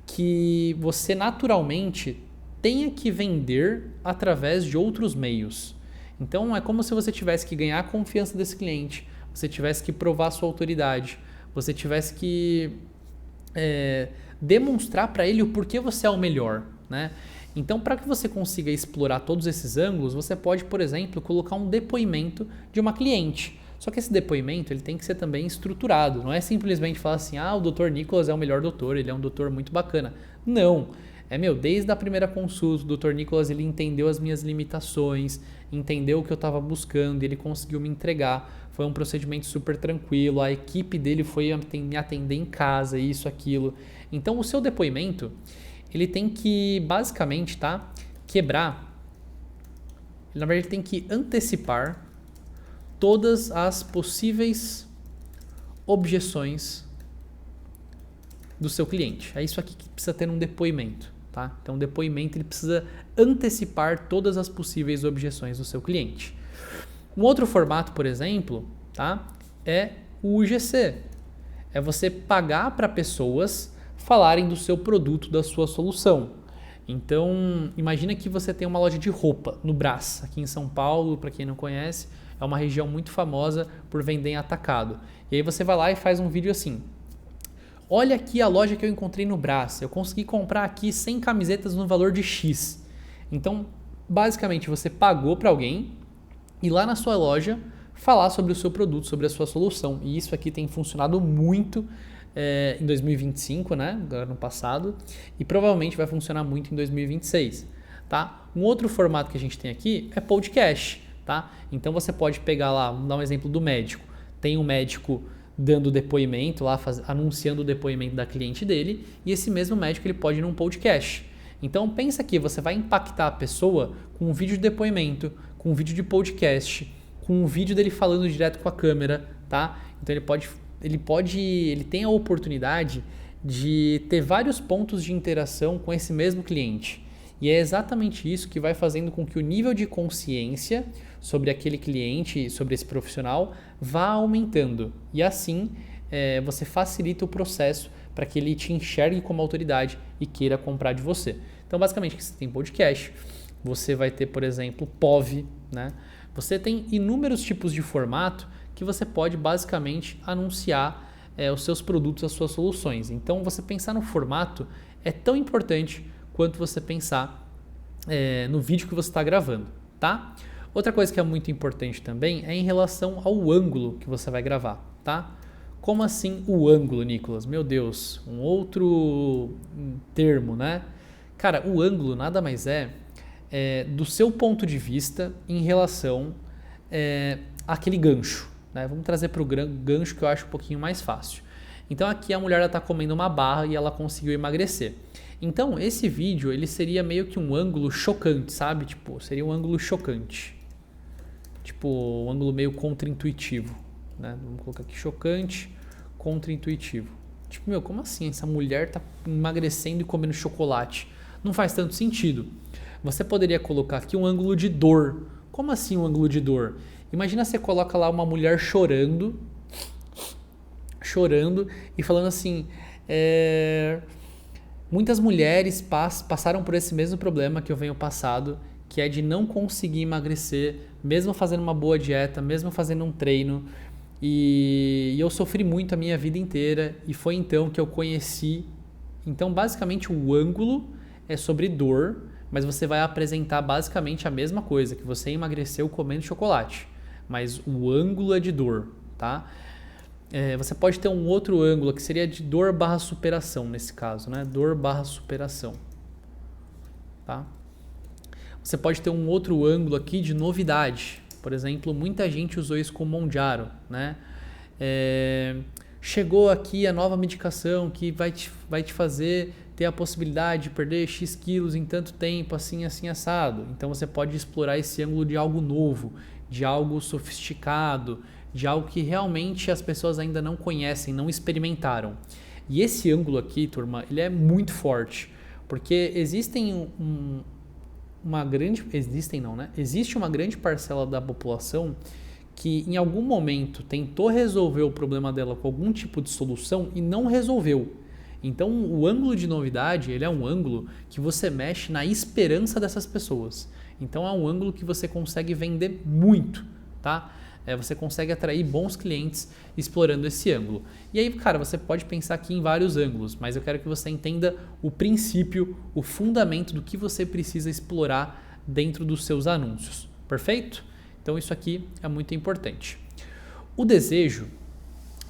que você naturalmente tenha que vender através de outros meios. Então é como se você tivesse que ganhar a confiança desse cliente, você tivesse que provar sua autoridade, você tivesse que demonstrar para ele o porquê você é o melhor, né? Então, para que você consiga explorar todos esses ângulos, você pode, por exemplo, colocar um depoimento de uma cliente. Só que esse depoimento ele tem que ser também estruturado. Não é simplesmente falar assim: o Dr. Nicolas é o melhor doutor, ele é um doutor muito bacana. Não. Desde a primeira consulta, o Dr. Nicolas ele entendeu as minhas limitações, entendeu o que eu estava buscando, ele conseguiu me entregar. Foi um procedimento super tranquilo, a equipe dele foi me atender em casa, isso, aquilo. Então, o seu depoimento ele tem que basicamente quebrar, na verdade ele tem que antecipar todas as possíveis objeções do seu cliente. É isso aqui que precisa ter um depoimento, tá? Então o depoimento ele precisa antecipar todas as possíveis objeções do seu cliente. Um outro formato, por exemplo, é o UGC. É você pagar para pessoas falarem do seu produto, da sua solução. Então, imagina que você tem uma loja de roupa no Brás, aqui em São Paulo, para quem não conhece, é uma região muito famosa por vender em atacado. E aí você vai lá e faz um vídeo assim: olha aqui a loja que eu encontrei no Brás, eu consegui comprar aqui 100 camisetas no valor de X. Então, basicamente, você pagou para alguém ir lá na sua loja falar sobre o seu produto, sobre a sua solução. E isso aqui tem funcionado muito em 2025, né, ano passado, e provavelmente vai funcionar muito em 2026, tá? Um outro formato que a gente tem aqui é podcast, tá? Então você pode pegar lá, vamos dar um exemplo do médico. Tem um médico dando depoimento lá, anunciando o depoimento da cliente dele, e esse mesmo médico ele pode ir num podcast. Então pensa que você vai impactar a pessoa com um vídeo de depoimento, com um vídeo de podcast, com um vídeo dele falando direto com a câmera, tá? Então ele tem a oportunidade de ter vários pontos de interação com esse mesmo cliente. E é exatamente isso que vai fazendo com que o nível de consciência sobre aquele cliente, sobre esse profissional, vá aumentando. E assim você facilita o processo para que ele te enxergue como autoridade e queira comprar de você. Então, basicamente, você tem podcast, você vai ter, por exemplo, POV, né? Você tem inúmeros tipos de formato que você pode basicamente anunciar os seus produtos, as suas soluções. Então, você pensar no formato é tão importante quanto você pensar no vídeo que você está gravando, tá? Outra coisa que é muito importante também é em relação ao ângulo que você vai gravar, tá? Como assim o ângulo, Nicolas? Meu Deus, um outro termo, né? Cara, o ângulo nada mais é do seu ponto de vista em relação àquele gancho. Né? Vamos trazer para o gancho que eu acho um pouquinho mais fácil. Então aqui a mulher está comendo uma barra e ela conseguiu emagrecer. Então esse vídeo ele seria meio que um ângulo chocante, sabe? Tipo, seria um ângulo chocante. Tipo, um ângulo meio contra-intuitivo. Né? Vamos colocar aqui chocante, contra-intuitivo. Tipo, como assim? Essa mulher está emagrecendo e comendo chocolate. Não faz tanto sentido. Você poderia colocar aqui um ângulo de dor. Como assim um ângulo de dor? Imagina você coloca lá uma mulher chorando e falando assim, muitas mulheres passaram por esse mesmo problema que eu venho passado, que é de não conseguir emagrecer, mesmo fazendo uma boa dieta, mesmo fazendo um treino, e eu sofri muito a minha vida inteira, e foi então que eu conheci. Então, basicamente, o ângulo é sobre dor, mas você vai apresentar basicamente a mesma coisa, que você emagreceu comendo chocolate, mas o ângulo é de dor, tá? você pode ter um outro ângulo que seria de dor barra superação nesse caso, né? Dor barra superação, tá? Você pode ter um outro ângulo aqui de novidade. Por exemplo, muita gente usou isso com o Mounjaro, né? Chegou aqui a nova medicação que vai te fazer ter a possibilidade de perder X quilos em tanto tempo, assim, assim, assado. Então você pode explorar esse ângulo de algo novo, de algo sofisticado, de algo que realmente as pessoas ainda não conhecem, não experimentaram. E esse ângulo aqui, turma, ele é muito forte, porque existe uma grande parcela da população que em algum momento tentou resolver o problema dela com algum tipo de solução e não resolveu. Então o ângulo de novidade, ele é um ângulo que você mexe na esperança dessas pessoas. Então é um ângulo que você consegue vender muito, tá? Você consegue atrair bons clientes explorando esse ângulo. E aí, cara, você pode pensar aqui em vários ângulos, mas eu quero que você entenda o princípio, o fundamento do que você precisa explorar dentro dos seus anúncios. Perfeito? Então isso aqui é muito importante. O desejo,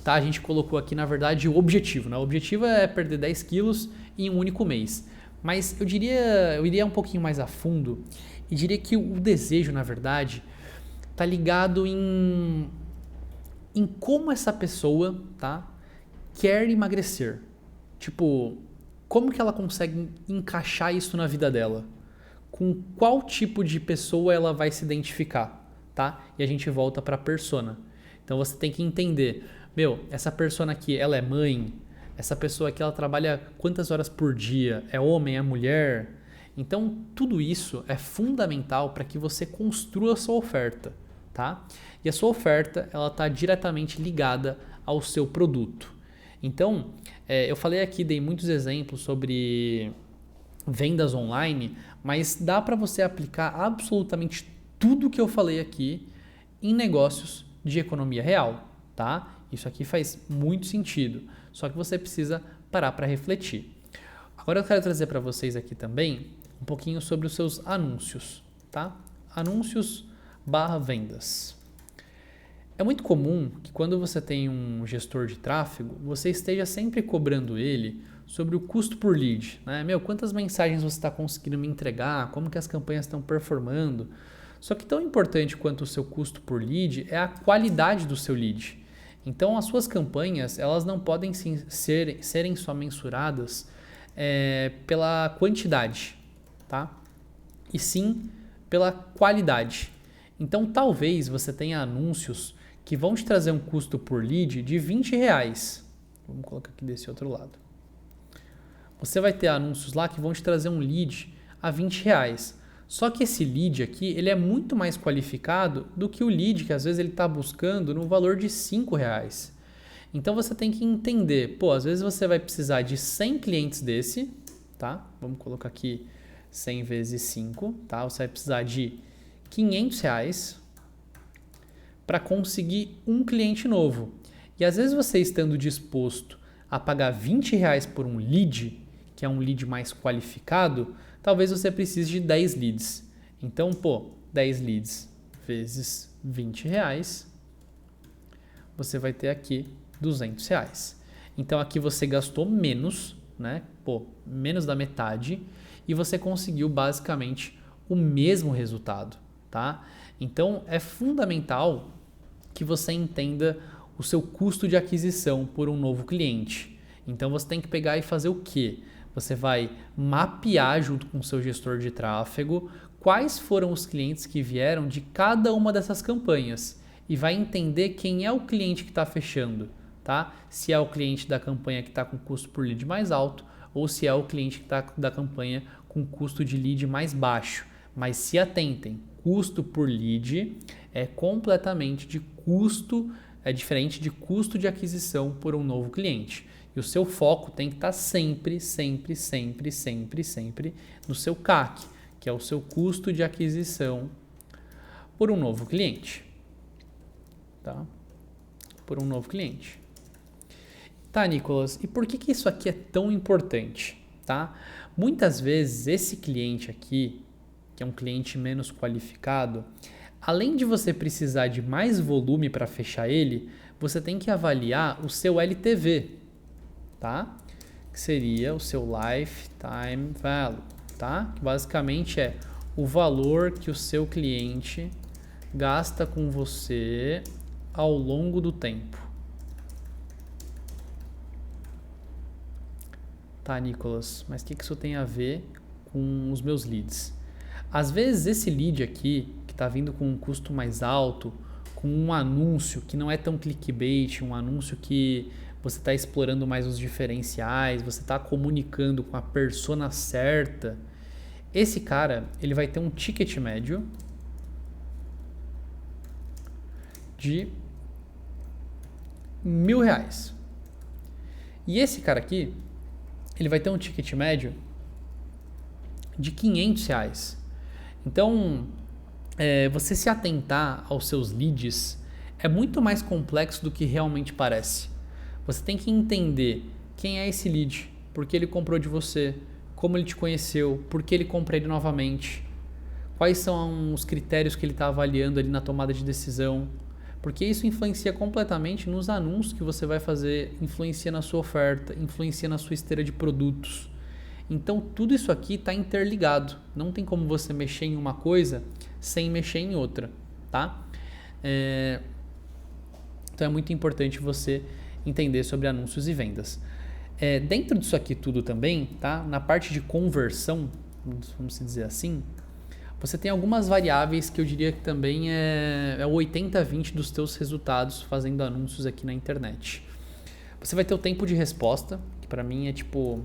tá? A gente colocou aqui, na verdade, o objetivo, né? O objetivo é perder 10 quilos em um único mês. Mas eu iria um pouquinho mais a fundo e diria que o desejo, na verdade, tá ligado em como essa pessoa, tá, quer emagrecer. Tipo, como que ela consegue encaixar isso na vida dela? Com qual tipo de pessoa ela vai se identificar, tá? E a gente volta para a persona. Então você tem que entender, essa persona aqui, ela é mãe? Essa pessoa aqui, ela trabalha quantas horas por dia? É homem, é mulher? Então, tudo isso é fundamental para que você construa a sua oferta, tá? E a sua oferta, ela está diretamente ligada ao seu produto. Então, eu falei aqui, dei muitos exemplos sobre vendas online, mas dá para você aplicar absolutamente tudo que eu falei aqui em negócios de economia real, tá? Isso aqui faz muito sentido, só que você precisa parar para refletir. Agora eu quero trazer para vocês aqui também um pouquinho sobre os seus anúncios, tá? Anúncios / vendas. É muito comum que quando você tem um gestor de tráfego, você esteja sempre cobrando ele sobre o custo por lead, né? Quantas mensagens você está conseguindo me entregar, como que as campanhas estão performando. Só que tão importante quanto o seu custo por lead é a qualidade do seu lead. Então as suas campanhas, elas não podem serem só mensuradas pela quantidade, tá? E sim pela qualidade. Então talvez você tenha anúncios que vão te trazer um custo por lead de R$20. Vamos colocar aqui desse outro lado. Você vai ter anúncios lá que vão te trazer um lead a R$20. Só que esse lead aqui, ele é muito mais qualificado do que o lead que às vezes ele está buscando no valor de R$5. Então você tem que entender, às vezes você vai precisar de 100 clientes desse, tá? Vamos colocar aqui 100 vezes 5, tá? Você vai precisar de R$500 para conseguir um cliente novo. E às vezes você estando disposto a pagar R$20 por um lead, que é um lead mais qualificado, talvez você precise de 10 leads. Então, 10 leads vezes R$20, você vai ter aqui R$200. Então aqui você gastou menos, né? Menos da metade, e você conseguiu basicamente o mesmo resultado, tá? Então é fundamental que você entenda o seu custo de aquisição por um novo cliente. Então você tem que pegar e fazer o quê? Você vai mapear junto com o seu gestor de tráfego quais foram os clientes que vieram de cada uma dessas campanhas e vai entender quem é o cliente que está fechando, tá? Se é o cliente da campanha que está com custo por lead mais alto ou se é o cliente que está da campanha com custo de lead mais baixo. Mas se atentem, custo por lead é completamente diferente de custo de aquisição por um novo cliente. E o seu foco tem que estar sempre no seu CAC, que é o seu custo de aquisição por um novo cliente. Tá? Por um novo cliente. Tá, Nicolas, e por que isso aqui é tão importante? Tá? Muitas vezes esse cliente aqui, que é um cliente menos qualificado, Além de você precisar de mais volume para fechar ele, você tem que avaliar o seu LTV, tá? Que seria o seu Lifetime Value, tá? Que basicamente é o valor que o seu cliente gasta com você ao longo do tempo. Tá, Nicolas, mas o que isso tem a ver com os meus leads? Às vezes esse lead aqui, que está vindo com um custo mais alto, com um anúncio que não é tão clickbait, um anúncio que você está explorando mais os diferenciais, você está comunicando com a persona certa, esse cara ele vai ter um ticket médio de R$1.000. E esse cara aqui, ele vai ter um ticket médio de R$500. Então, você se atentar aos seus leads é muito mais complexo do que realmente parece. Você tem que entender quem é esse lead, por que ele comprou de você, como ele te conheceu, por que ele compra ele novamente, quais são os critérios que ele está avaliando ali na tomada de decisão, porque isso influencia completamente nos anúncios que você vai fazer, influencia na sua oferta, influencia na sua esteira de produtos. Então, tudo isso aqui está interligado. Não tem como você mexer em uma coisa sem mexer em outra, tá? Então, é muito importante você entender sobre anúncios e vendas. Dentro disso aqui tudo também, tá? Na parte de conversão, vamos dizer assim, você tem algumas variáveis que eu diria que também é o 80-20 dos teus resultados fazendo anúncios aqui na internet. Você vai ter o tempo de resposta, que para mim é tipo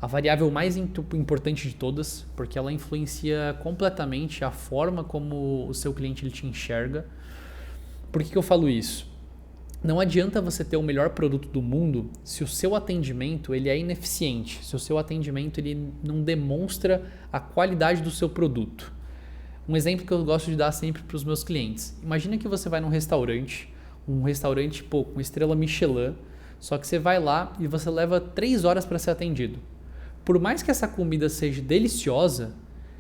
a variável mais importante de todas, porque ela influencia completamente a forma como o seu cliente ele te enxerga. Por que eu falo isso? Não adianta você ter o melhor produto do mundo se o seu atendimento ele é ineficiente, se o seu atendimento ele não demonstra a qualidade do seu produto. Um exemplo que eu gosto de dar sempre para os meus clientes. Imagina que você vai num restaurante, com estrela Michelin, só que você vai lá e você leva 3 horas para ser atendido. Por mais que essa comida seja deliciosa,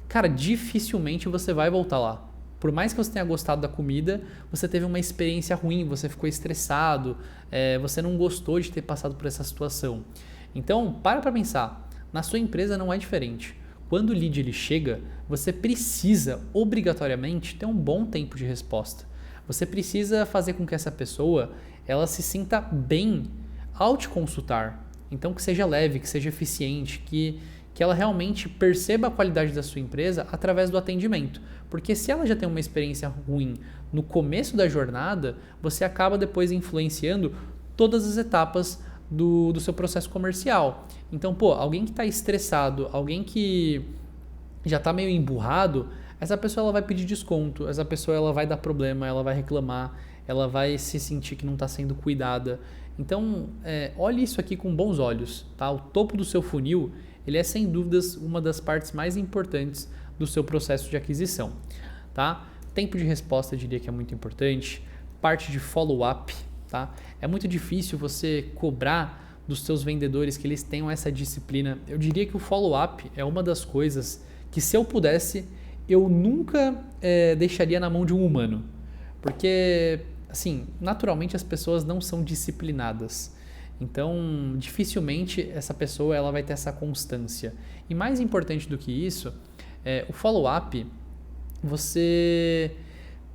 cara, dificilmente você vai voltar lá. Por mais que você tenha gostado da comida, você teve uma experiência ruim, você ficou estressado, você não gostou de ter passado por essa situação. Então, para pensar. Na sua empresa não é diferente. Quando o lead ele chega, você precisa, obrigatoriamente, ter um bom tempo de resposta. Você precisa fazer com que essa pessoa ela se sinta bem ao te consultar. Então, que seja leve, que seja eficiente, que ela realmente perceba a qualidade da sua empresa através do atendimento. Porque se ela já tem uma experiência ruim no começo da jornada, você acaba depois influenciando todas as etapas do seu processo comercial. Então, alguém que está estressado, alguém que já está meio emburrado, essa pessoa ela vai pedir desconto, essa pessoa ela vai dar problema, ela vai reclamar, ela vai se sentir que não está sendo cuidada. Então, olhe isso aqui com bons olhos, tá? O topo do seu funil, ele é sem dúvidas uma das partes mais importantes do seu processo de aquisição, tá? Tempo de resposta eu diria que é muito importante, parte de follow-up, tá? É muito difícil você cobrar dos seus vendedores que eles tenham essa disciplina. Eu diria que o follow-up é uma das coisas que se eu pudesse, eu nunca deixaria na mão de um humano, porque assim, naturalmente as pessoas não são disciplinadas. Então, dificilmente essa pessoa ela vai ter essa constância. E mais importante do que isso, o follow-up você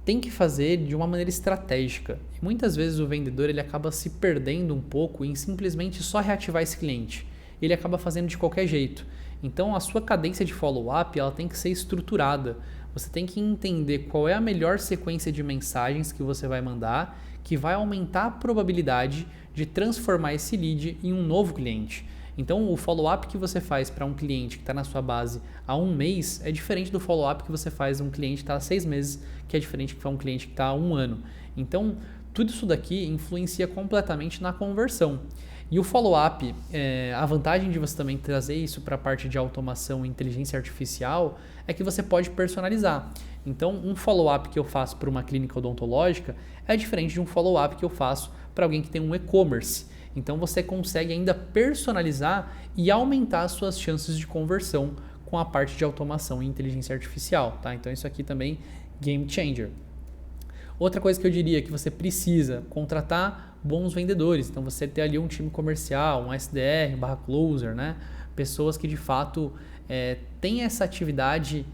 tem que fazer de uma maneira estratégica. E muitas vezes o vendedor ele acaba se perdendo um pouco em simplesmente só reativar esse cliente. Ele acaba fazendo de qualquer jeito. Então, a sua cadência de follow-up ela tem que ser estruturada. Você tem que entender qual é a melhor sequência de mensagens que você vai mandar, que vai aumentar a probabilidade de transformar esse lead em um novo cliente. Então, o follow-up que você faz para um cliente que está na sua base há 1 mês é diferente do follow-up que você faz a um cliente que está há 6 meses, que é diferente para um cliente que está há 1 ano. Então, tudo isso daqui influencia completamente na conversão. E o follow-up, a vantagem de você também trazer isso para a parte de automação e inteligência artificial é que você pode personalizar. Então, um follow-up que eu faço para uma clínica odontológica é diferente de um follow-up que eu faço para alguém que tem um e-commerce. Então, você consegue ainda personalizar e aumentar as suas chances de conversão com a parte de automação e inteligência artificial. Tá? Então, isso aqui também game changer. Outra coisa que eu diria que você precisa contratar bons vendedores. Então você ter ali um time comercial, um SDR, um /closer, né? Pessoas que de fato têm essa atividade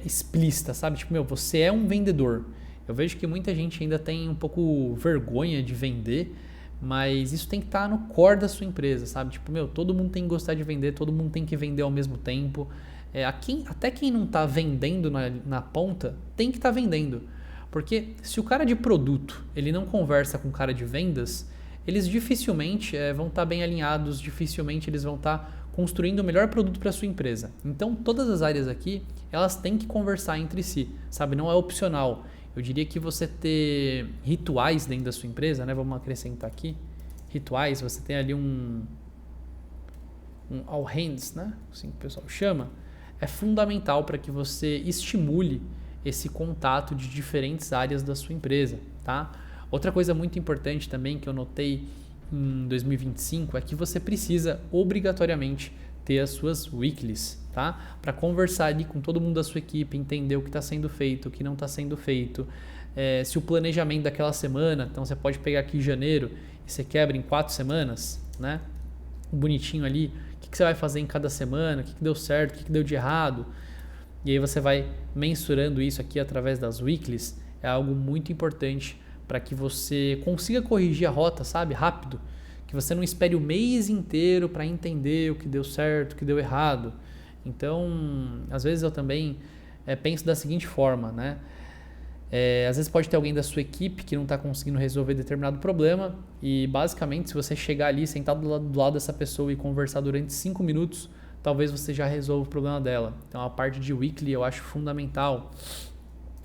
explícita, sabe? Tipo, você é um vendedor. Eu vejo que muita gente ainda tem um pouco vergonha de vender, mas isso tem que estar no core da sua empresa, sabe? Tipo, todo mundo tem que gostar de vender, todo mundo tem que vender ao mesmo tempo. Até quem não está vendendo na ponta tem que estar vendendo. Porque se o cara de produto ele não conversa com o cara de vendas, eles dificilmente vão estar bem alinhados, dificilmente eles vão estar construindo o melhor produto para a sua empresa. Então, todas as áreas aqui, elas têm que conversar entre si, sabe? Não é opcional. Eu diria que você ter rituais dentro da sua empresa, né? Vamos acrescentar aqui. Rituais, você tem ali um all hands, né? Assim que o pessoal chama. É fundamental para que você estimule esse contato de diferentes áreas da sua empresa, tá? Outra coisa muito importante também que eu notei em 2025 é que você precisa obrigatoriamente ter as suas weeklies, tá? Para conversar ali com todo mundo da sua equipe, entender o que está sendo feito, o que não está sendo feito, se o planejamento daquela semana, então você pode pegar aqui janeiro e você quebra em 4 semanas, né? Bonitinho ali, o que você vai fazer em cada semana, o que deu certo, o que deu de errado. E aí você vai mensurando isso aqui através das weeklies, é algo muito importante para que você consiga corrigir a rota, sabe, rápido, que você não espere o mês inteiro para entender o que deu certo, o que deu errado. Então, às vezes eu também penso da seguinte forma, né? Às vezes pode ter alguém da sua equipe que não está conseguindo resolver determinado problema e basicamente se você chegar ali, sentar do lado dessa pessoa e conversar durante 5 minutos, talvez você já resolva o problema dela. Então a parte de weekly eu acho fundamental.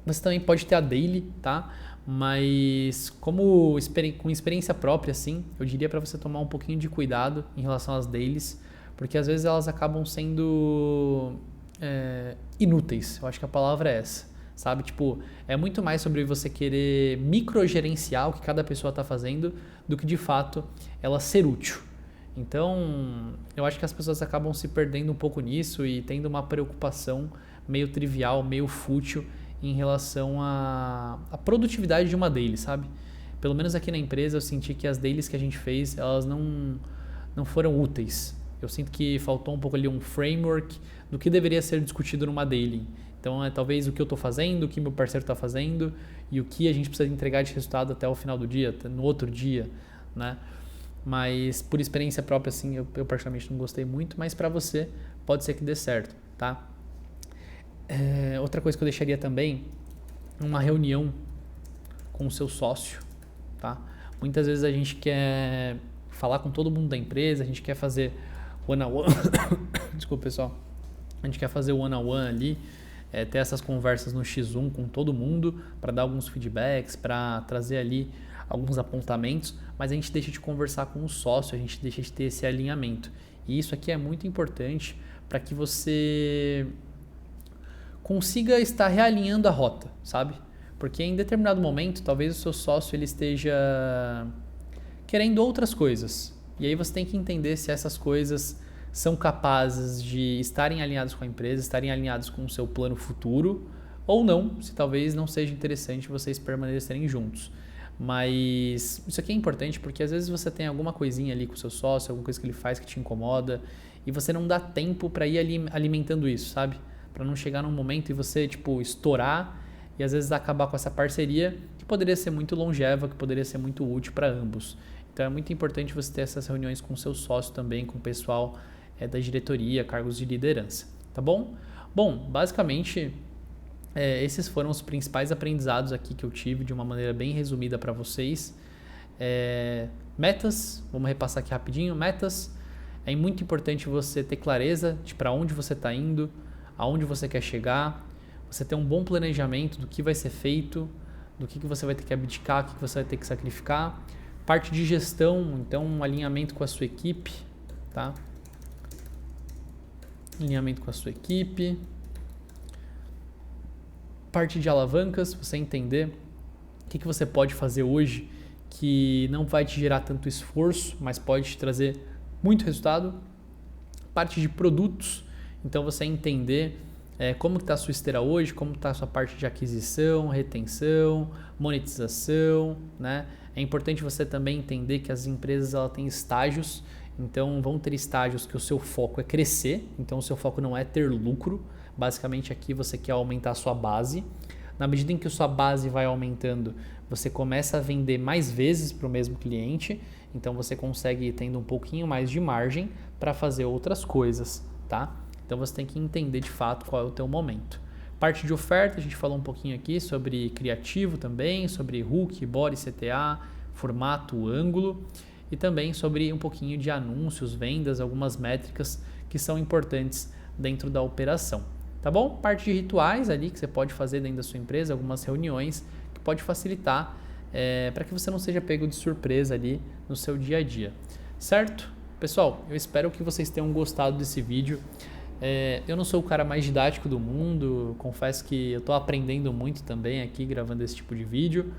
Você também pode ter a daily, tá? Mas com experiência própria, assim, eu diria para você tomar um pouquinho de cuidado em relação às dailies, porque às vezes elas acabam sendo inúteis. Eu acho que a palavra é essa, sabe? Tipo, é muito mais sobre você querer microgerenciar o que cada pessoa está fazendo do que de fato ela ser útil. Então, eu acho que as pessoas acabam se perdendo um pouco nisso e tendo uma preocupação meio trivial, meio fútil em relação à produtividade de uma daily, sabe? Pelo menos aqui na empresa eu senti que as dailies que a gente fez, elas não foram úteis. Eu sinto que faltou um pouco ali um framework do que deveria ser discutido numa daily. Então, talvez o que eu estou fazendo, o que meu parceiro está fazendo e o que a gente precisa entregar de resultado até o final do dia, no outro dia, né? Mas por experiência própria, assim, eu particularmente não gostei muito, mas para você pode ser que dê certo, tá? Outra coisa que eu deixaria também, uma reunião com o seu sócio, tá? Muitas vezes a gente quer falar com todo mundo da empresa, a gente quer fazer one-on-one, desculpa pessoal, a gente quer fazer one-on-one ali, ter essas conversas no X1 com todo mundo para dar alguns feedbacks, para trazer ali alguns apontamentos, mas a gente deixa de conversar com o sócio, a gente deixa de ter esse alinhamento. E isso aqui é muito importante para que você consiga estar realinhando a rota, sabe? Porque em determinado momento, talvez o seu sócio ele esteja querendo outras coisas. E aí você tem que entender se essas coisas são capazes de estarem alinhados com a empresa, estarem alinhados com o seu plano futuro, ou não, se talvez não seja interessante vocês permanecerem juntos. Mas isso aqui é importante porque às vezes você tem alguma coisinha ali com o seu sócio, alguma coisa que ele faz que te incomoda e você não dá tempo para ir alimentando isso, sabe? Para não chegar num momento e você, tipo, estourar e às vezes acabar com essa parceria que poderia ser muito longeva, que poderia ser muito útil para ambos. Então é muito importante você ter essas reuniões com o seu sócio também, com o pessoal da diretoria, cargos de liderança, tá bom? Bom, basicamente esses foram os principais aprendizados aqui que eu tive de uma maneira bem resumida para vocês. Metas, vamos repassar aqui rapidinho. Metas, é muito importante você ter clareza de para onde você está indo, aonde você quer chegar, você ter um bom planejamento do que vai ser feito, do que você vai ter que abdicar, o que você vai ter que sacrificar. Parte de gestão, então um alinhamento com a sua equipe, tá? Alinhamento com a sua equipe. Parte de alavancas, você entender o que você pode fazer hoje que não vai te gerar tanto esforço, mas pode te trazer muito resultado. Parte de produtos, então você entender como que está a sua esteira hoje, como está a sua parte de aquisição, retenção, monetização, né? É importante você também entender que as empresas elas têm estágios, então vão ter estágios que o seu foco é crescer, então o seu foco não é ter lucro, basicamente aqui você quer aumentar a sua base. Na medida em que a sua base vai aumentando, você começa a vender mais vezes para o mesmo cliente, então você consegue ir tendo um pouquinho mais de margem para fazer outras coisas, tá? Então você tem que entender de fato qual é o teu momento. Parte de oferta, a gente falou um pouquinho aqui sobre criativo também, sobre hook, body, CTA, formato, ângulo e também sobre um pouquinho de anúncios, vendas, algumas métricas que são importantes dentro da operação. Tá bom? Parte de rituais ali que você pode fazer dentro da sua empresa, algumas reuniões que pode facilitar para que você não seja pego de surpresa ali no seu dia a dia. Certo? Pessoal, eu espero que vocês tenham gostado desse vídeo. Eu não sou o cara mais didático do mundo, confesso que eu estou aprendendo muito também aqui gravando esse tipo de vídeo,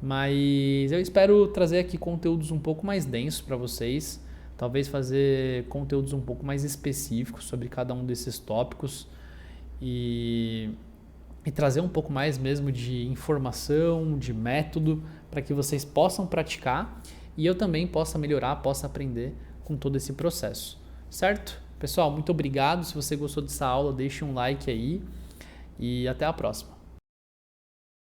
mas eu espero trazer aqui conteúdos um pouco mais densos para vocês, talvez fazer conteúdos um pouco mais específicos sobre cada um desses tópicos e trazer um pouco mais mesmo de informação, de método, para que vocês possam praticar e eu também possa melhorar, possa aprender com todo esse processo, certo? Pessoal, muito obrigado. Se você gostou dessa aula, deixe um like aí e até a próxima.